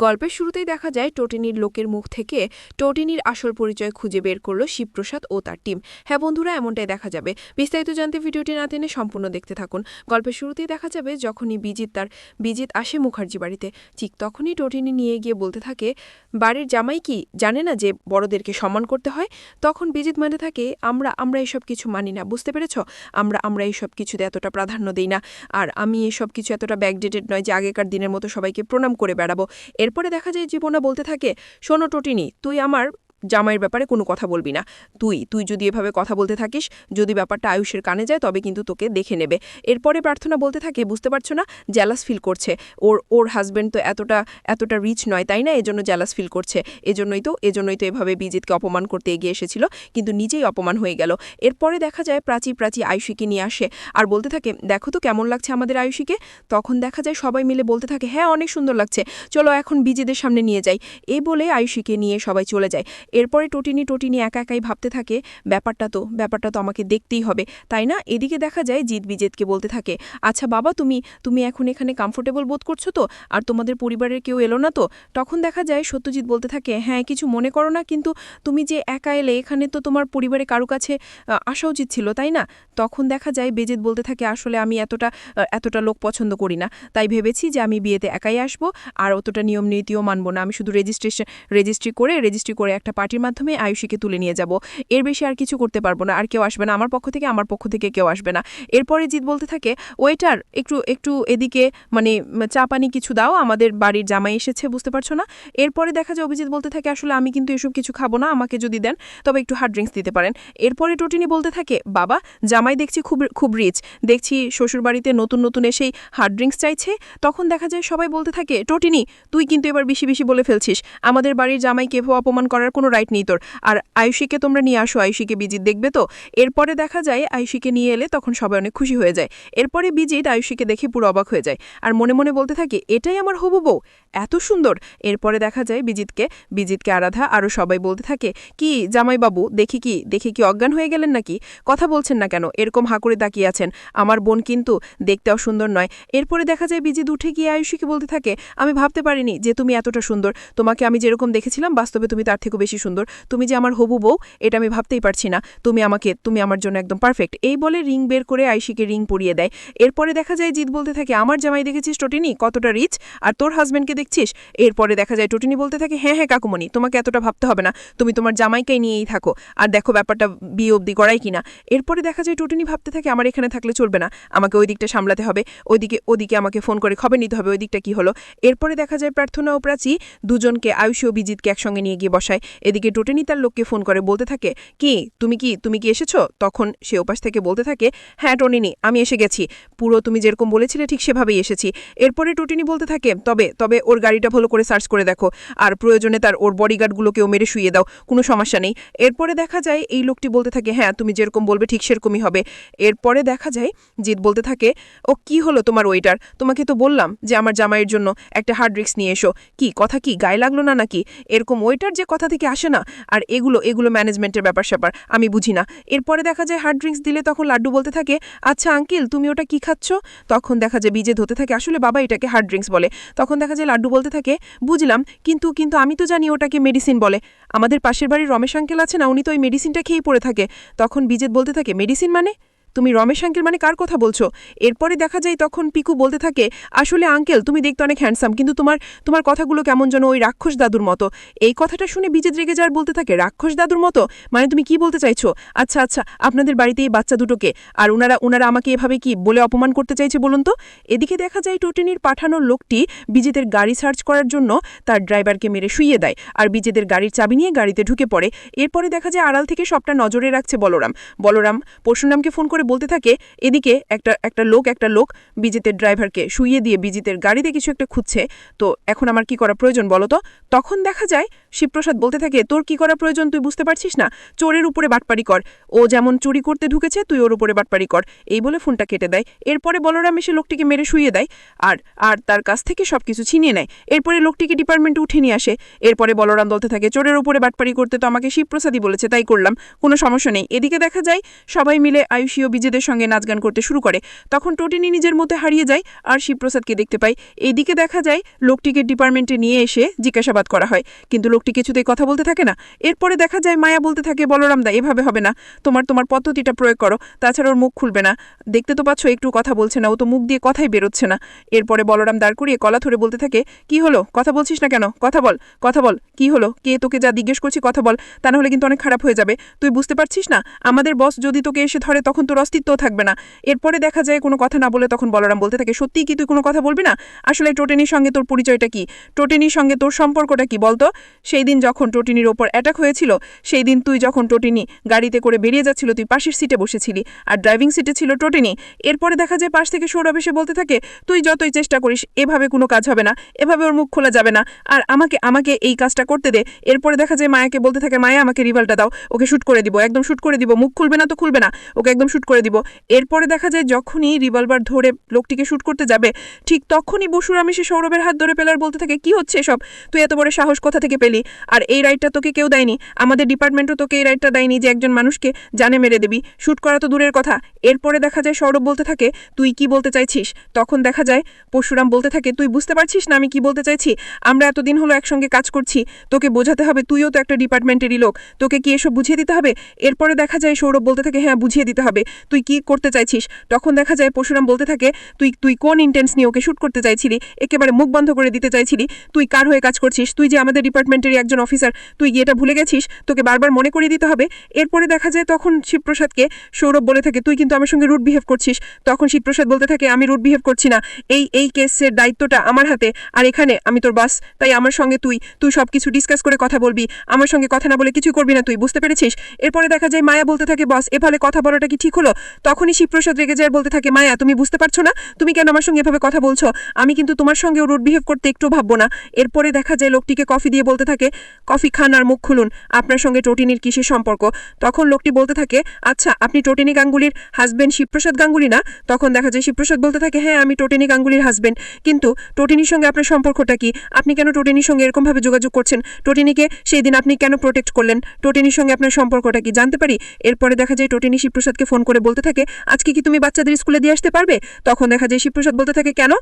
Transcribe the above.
গল্পের শুরুতেই দেখা যায় টোটিনির লোকের মুখ থেকে টোটিনির আসল পরিচয় খুঁজে বের করলো শিবপ্রসাদ ও তার টিম। হ্যাঁ বন্ধুরা, এমনটাই দেখা যাবে। বিস্তারিত জানতে ভিডিওটি না টেনে সম্পূর্ণ দেখতে থাকুন। গল্পের শুরুতেই দেখা যাবে যখনই বিজিত আসে মুখার্জি বাড়িতে, ঠিক তখনই টোটিনি নিয়ে গিয়ে বলতে থাকে, বাড়ির জামাই কি জানে না যে বড়দেরকে সম্মান করতে হয়? তখন বিজিত মানে থাকে, আমরা এসব কিছু মানি না, বুঝতে পেরেছ? আমরা এইসব কিছুতে এতটা প্রাধান্য দিই না, আর আমি এসব কিছু এতটা ব্যাকডেটেড নয় যে আগেকার দিনের মতো সবাইকে প্রণাম করে বেড়াবো। এরপরে দেখা যায় জীবনা বলতে থাকে, শোনো টোটিনি, তুই আমার জামাইয়ের ব্যাপারে কোনো কথা বলবি না। তুই যদি এভাবে কথা বলতে থাকিস, যদি ব্যাপারটা আয়ুষের কানে যায়, তবে কিন্তু তোকে দেখে নেবে। এরপরে প্রার্থনা বলতে থাকে, বুঝতে পারছো না, জ্যালাস ফিল করছে। ওর হাজব্যান্ড তো এতটা রিচ নয়, তাই না? এজন্য জ্যালাস ফিল করছে। এজন্যই তো এভাবে বিজিতকে অপমান করতে এগিয়ে এসেছিল, কিন্তু নিজেই অপমান হয়ে গেল। এরপরে দেখা যায় প্রাচী আয়ুষীকে নিয়ে আসে আর বলতে থাকে, দেখো তো কেমন লাগছে আমাদের আয়ুষীকে। তখন দেখা যায় সবাই মিলে বলতে থাকে, হ্যাঁ অনেক সুন্দর লাগছে, চলো এখন বিজিদের সামনে নিয়ে যাই। এই বলে আয়ুষীকে নিয়ে সবাই চলে যায়। এরপরে টোটিনি একা একাই ভাবতে থাকে, ব্যাপারটা তো আমাকে দেখতেই হবে, তাই না? এদিকে দেখা যায় জিৎ বিজিতকে বলতে থাকে, আচ্ছা বাবা, তুমি এখন এখানে কমফোর্টেবল বোধ করছো তো? আর তোমাদের পরিবারের কেউ এলো না তো? তখন দেখা যায় সত্যজিৎ বলতে থাকে, হ্যাঁ কিছু মনে করো না, কিন্তু তুমি যে একা এলে, এখানে তো তোমার পরিবারে কারো কাছে আসা উচিত ছিল, তাই না? তখন দেখা যায় বিজিত বলতে থাকে, আসলে আমি এতটা লোক পছন্দ করি না, তাই ভেবেছি যে আমি বিয়েতে একাই আসবো, আর অতটা নিয়ম নীতিও মানবো না। আমি শুধু রেজিস্ট্রি করে একটা পার্টির মাধ্যমে আয়ুষীকে তুলে নিয়ে যাব। এর বেশি আর কিছু করতে পারবো না, আর কেউ আসবে না আমার পক্ষ থেকে কেউ আসবে না। এরপরে জিৎ বলতে থাকে, ওয়েটার একটু এদিকে মানে চা পানি কিছু দাও, আমাদের বাড়ির জামাই এসেছে, বুঝতে পারছো না? এরপরে দেখা যায় অভিজিৎ বলতে থাকে, আসলে আমি কিন্তু এসব কিছু খাবো না, আমাকে যদি দেন তবে একটু হার্ড ড্রিঙ্কস দিতে পারেন। এরপরে টোটিনি বলতে থাকে, বাবা, জামাই দেখছি খুব রিচ, দেখছি শ্বশুরবাড়িতে নতুন এসেই হার্ড ড্রিঙ্কস চাইছে। তখন দেখা যায় সবাই বলতে থাকে, টোটিনি তুই কিন্তু এবার বেশি বলে ফেলছিস, আমাদের বাড়ির জামাইকে অপমান করার কোনো রাইট নেই তোর। আর আয়ুষীকে তোমরা নিয়ে আসো, আয়ুষীকে বিজিত দেখবে তো। এরপরে দেখা যায় আয়ুষীকে নিয়ে এলে তখন সবাই অনেক খুশি হয়ে যায়। এরপরে বিজিত আয়ুষীকে দেখে পুরো অবাক হয়ে যায় আর মনে মনে বলতে থাকে, এটাই আমার হবু বউ, এত সুন্দর। এরপরে দেখা যায় বিজিতকে আরাধা আরও সবাই বলতে থাকে, কি জামাইবাবু, দেখে কি অজ্ঞান হয়ে গেলেন নাকি? কথা বলছেন না কেন? এরকম হাঁ করে তাকিয়ে আছেন, আমার বোন কিন্তু দেখতেও সুন্দর নয়। এরপরে দেখা যায় বিজিত উঠে গিয়ে আয়ুষীকে বলতে থাকে, আমি ভাবতে পারিনি যে তুমি এতটা সুন্দর, তোমাকে আমি যেরকম দেখেছিলাম বাস্তবে তুমি তার থেকেও বেশি সুন্দর, তুমি যে আমার হবু বউ এটা আমি ভাবতেই পারছি না, তুমি আমার জন্য একদম পারফেক্ট। এই বলে রিং বের করে আয়ুষীকে রিং পরিয়ে দেয়। এরপরে দেখা যায় জিৎ বলতে থাকে, আমার জামাই দেখেছিস টোটিনি কতটা রিচ, আর তোর হাজব্যান্ডকে দেখছিস? এরপরে দেখা যায় টোটিনি বলতে থাকে, হ্যাঁ কাকুমণি, তোমাকে এতটা ভাবতে হবে না, তুমি তোমার জামাইকেই নিয়েই থাকো, আর দেখো ব্যাপারটা বিয়ে অবধি করাই কিনা। এরপরে দেখা যায় টোটিনি ভাবতে থাকে, আমার এখানে থাকলে চলবে না, আমাকে ওই দিকটা সামলাতে হবে, ওদিকে আমাকে ফোন করে খবর নিতে হবে ওই দিকটা কি হলো। এরপরে দেখা যায় প্রার্থনা ও প্রাচী দুজনকে, আয়ুষী ও বিজিতকে একসঙ্গে নিয়ে গিয়ে বসায়। এদিকে টোটিনি তার লোককে ফোন করে বলতে থাকে, তুমি কি এসেছো? তখন সে ওপাশ থেকে বলতে থাকে, হ্যাঁ টোনিনি, আমি এসে গেছি, পুরো তুমি যেরকম বলেছিলে ঠিক সেভাবেই এসেছি। এরপরে টোটিনি বলতে থাকে, তবে ওর গাড়িটা ভালো করে সার্চ করে দেখো, আর প্রয়োজনে ওর বডিগার্ডগুলোকেও মেরে শুয়ে দাও, কোনো সমস্যা নেই। এরপরে দেখা যায় এই লোকটি বলতে থাকে, হ্যাঁ তুমি যেরকম বলবে ঠিক সেরকমই হবে। এরপরে দেখা যায় জিৎ বলতে থাকে, ও কি হলো তোমার ওয়েটার, তোমাকে তো বললাম যে আমার জামাইয়ের জন্য একটা হার্ড ড্রিঙ্কস নিয়ে এসো, কথা কি গায়ে লাগলো না নাকি? এরকম ওয়েটার যে কথা থেকে আসে না, আর এগুলো ম্যানেজমেন্টের ব্যাপার আমি বুঝি না। এরপরে দেখা যায় হার্ড ড্রিঙ্কস দিলে তখন লাড্ডু বলতে থাকে, আচ্ছা আঙ্কেল তুমি ওটা কি খাচ্ছ? তখন দেখা যায় বিজে ধরতে থাকে, আসলে বাবা এটাকে হার্ড ড্রিঙ্কস বলে। তখন দেখা যায় লাড্ডু বলতে থাকে, বুঝলাম, কিন্তু আমি তো জানি ওটাকে মেডিসিন বলে, আমাদের পাশের বাড়ির রমেশ আঙ্কেল আছে না, উনি তো ওই মেডিসিনটা খেয়েই পড়ে থাকে। তখন বিজেত বলতে থাকে, মেডিসিন মানে? তুমি রমেশ আঙ্কেল মানে কার কথা বলছো? এরপরে দেখা যায় তখন পিকু বলতে থাকে, আসলে আঙ্কেল তুমি দেখতে অনেক হ্যান্ডসাম, কিন্তু তোমার কথাগুলো কেমন যেন ওই রাক্ষস দাদুর মতো। এই কথাটা শুনে বিজিত রেগে যাওয়ার বলতে থাকে, রাক্ষস দাদুর মতো মানে তুমি কি বলতে চাইছো? আচ্ছা আপনাদের বাড়িতে এই বাচ্চা দুটোকে, আর ওনারা আমাকে এভাবে কি বলে অপমান করতে চাইছে বলুন তো? এদিকে দেখা যায় টোটিনির পাঠানোর লোকটি বিজিতের গাড়ি সার্চ করার জন্য তার ড্রাইভারকে মেরে শুইয়ে দেয়, আর বিজিতের গাড়ির চাবি নিয়ে গাড়িতে ঢুকে পড়ে। এরপরে দেখা যায় আড়াল থেকে সবটা নজরে রাখছে বলরাম পরশুরামকে ফোন করে বলতে থাকে, এদিকে একটা লোক বিজিতের ড্রাইভারকে শুইয়ে দিয়ে বিজিতের গাড়িতে কিছু একটা খুঁজছে, তো এখন আমার কি করা প্রয়োজন বলো তো? তখন দেখা যায় শিবপ্রসাদ বলতে থাকে, তোর কি করা প্রয়োজন তুই বুঝতে পারছিস না? চোরের উপরে বাটপারি কর, ও যেমন চুরি করতে ঢুকেছে তুই ওর উপরে বাটপারি কর। এই বলে ফোনটা কেটে দেয়। এরপরে বলরাম এসে লোকটিকে মেরে শুইয়ে দেয় আর তার কাছ থেকে সবকিছু ছিনিয়ে নেয়। এরপরে লোকটিকে ডিপার্টমেন্টে উঠে নিয়ে আসে। এরপরে বলরাম বলতে থাকে, চোরের উপরে বাটপারি করতে তো আমাকে শিবপ্রসাদই বলেছে, তাই করলাম, কোনো সমস্যা নেই। এদিকে দেখা যায় সবাই মিলে আয়ুষী ও বিজেদের সঙ্গে নাচ গান করতে শুরু করে। তখন টোটিনি নিজের মধ্যে হারিয়ে যায় আর শিবপ্রসাদকে দেখতে পায়। এইদিকে দেখা যায় লোকটিকে ডিপার্টমেন্টে নিয়ে এসে জিজ্ঞাসাবাদ করা হয়, কিন্তু লোকটি কিছুতেই কথা বলতে থাকে না। এরপরে দেখা যায় মায়া বলতে থাকে, বলরাম দা এভাবে হবে না, তোমার পদ্ধতিটা প্রয়োগ করো, তাছাড়া ওর মুখ খুলবে না, দেখতে তো পাচ্ছ একটু কথা বলছে না, ও তো মুখ দিয়ে কথাই বেরোচ্ছে না। এরপরে বলরাম দাঁড় করিয়ে কলা ধরে বলতে থাকে, কি হলো, কথা বলছিস না কেন, কথা বল, কি হলো, কে তোকে যা জিজ্ঞেস করছি কথা বল, তা নাহলে কিন্তু অনেক খারাপ হয়ে যাবে। তুই বুঝতে পারছিস না, আমাদের বস যদি তোকে এসে ধরে তখন তোর অস্তিত্বও থাকবে না। এরপরে দেখা যায় কোনো কথা না বলে তখন বলরাম বলতে থাকে, সত্যিই কি তুই কোনো কথা বলবি না? আসলে টোটেনির সঙ্গে তোর পরিচয়টা কি, টোটেনির সঙ্গে তোর সম্পর্কটা কি বলতো? সেই দিন যখন টোটিনির ওপর অ্যাটাক হয়েছিল, সেই দিন তুই যখন টোটিনি গাড়িতে করে বেরিয়ে যাচ্ছিল, তুই পাশের সিটে বসেছিলি আর ড্রাইভিং সিটে ছিল টোটিনি। এরপরে দেখা যায় পাশ থেকে সৌরভ এসে বলতে থাকে, তুই যতই চেষ্টা করিস এভাবে কোনো কাজ হবে না, এভাবে ওর মুখ খোলা যাবে না, আর আমাকে এই কাজটা করতে দে। এরপরে দেখা যায় মায়াকে বলতে থাকে, মায়া আমাকে রিভলটা দাও, ওকে শুট করে দিব, একদম শুট করে দিব, মুখ খুলবে না তো খুলবে না, ওকে একদম শুট করে দিব। এরপরে দেখা যায় যখনই রিভলভার ধরে লোকটিকে শুট করতে যাবে, ঠিক তখনই বসুরাম এসে সৌরভের হাত ধরে পেলার বলতে থাকে, কি হচ্ছে এসব, তুই এত বড় সাহস কোথা থেকে পেলি? আর এই রাইটটা তোকে কেউ দেয়নি, আমাদের ডিপার্টমেন্টও তোকে এই রাইটটা দেয়নি যে একজন মানুষকে জানে মেরে দিবি, শুট করা তো দূরের কথা। এরপরে দেখা যায় সৌরভ বলতে থাকে, তুই কি বলতে চাইছিস? তখন দেখা যায় পরশুরাম বলতে থাকে, তুই বুঝতে পারছিস না আমি কি বলতে চাইছি? আমরা এতদিন হলো একসঙ্গে কাজ করছি, তোকে বোঝাতে হবে, তুইও তো একটা ডিপার্টমেন্টেরই লোক, তোকে কি এসব বুঝিয়ে দিতে হবে? এরপরে দেখা যায় সৌরভ বলতে থাকে, হ্যাঁ বুঝিয়ে দিতে হবে, তুই কি করতে চাইছিস? তখন দেখা যায় পরশুরাম বলতে থাকে, তুই কোন ইন্টেন্স নিয়ে ওকে শুট করতে চাইছিলি, একেবারে মুখ বন্ধ করে দিতে চাইছিলি, তুই কার হয়ে কাজ করছিস, তুই যে আমাদের ডিপার্টমেন্টেরই একজন অফিসার, তুই কি এটা ভুলে গেছিস? তোকে বারবার মনে করিয়ে দিতে হবে। এরপরে দেখা যায় তখন শিবপ্রসাদকে সৌরভ বলে থাকে, তুই কিন্তু আমার সঙ্গে রুড বিহেভ করছিস। তখন শিবপ্রসাদ বলতে থাকে, আমি রুড বিহেভ করছি না, এই কেসের দায়িত্বটা আমার হাতে, আর এখানে আমি তোর বাস, তাই আমার সঙ্গে তুই সবকিছু ডিসকাস করে কথা বলবি, আমার সঙ্গে কথা না বলে কিছুই করবি না, তুই বুঝতে পেরেছিস? এরপরে দেখা যায় মায়া বলতে থাকে, বস এভাবে কথা বলাটা কি ঠিক হলো? তখনই শিবপ্রসাদ রেগে যায়, বলতে থাকে, মায়া তুমি বুঝতে পারছো না, তুমি কেন আমার সঙ্গে এভাবে কথা বলছো? আমি কিন্তু তোমার সঙ্গে রুড বিহেভ করতে একটু ভাববো না। এরপরে দেখা যায় লোকটিকে কফি দিয়ে বলতে থাকে, কফি খান আর মুখ খুলুন, আপনার সঙ্গে টোটিনির কিসের সম্পর্ক? তখন লোকটি বলতে থাকে, আচ্ছা আপনি টোটিনি গাঙ্গুলির হাজবেন্ড শিবপ্রসাদ গাঙ্গুলি না? তখন দেখা যায় শিবপ্রসাদ বলতে থাকে, হ্যাঁ আমি টোটিনি গাঙ্গুলির হাজবেন্ড, কিন্তু টোটিনির সঙ্গে আপনার সম্পর্কটা কি? আপনি কেন টোটিনির সঙ্গে এরকমভাবে যোগাযোগ করছেন? টোটিনিকে সেই দিন আপনি কেন প্রোটেক্ট করলেন? টোটিনির সঙ্গে আপনার সম্পর্কটা কি জানতে পারি? এরপরে দেখা যায় টোটিনি শিবপ্রসাদকে ফোন করে বলতে থাকে, আজকে কি তুমি বাচ্চাদের স্কুলে দিয়ে আসতে পারবে? তখন দেখা যায় শিবপ্রসাদ বলতে থাকে, কেন?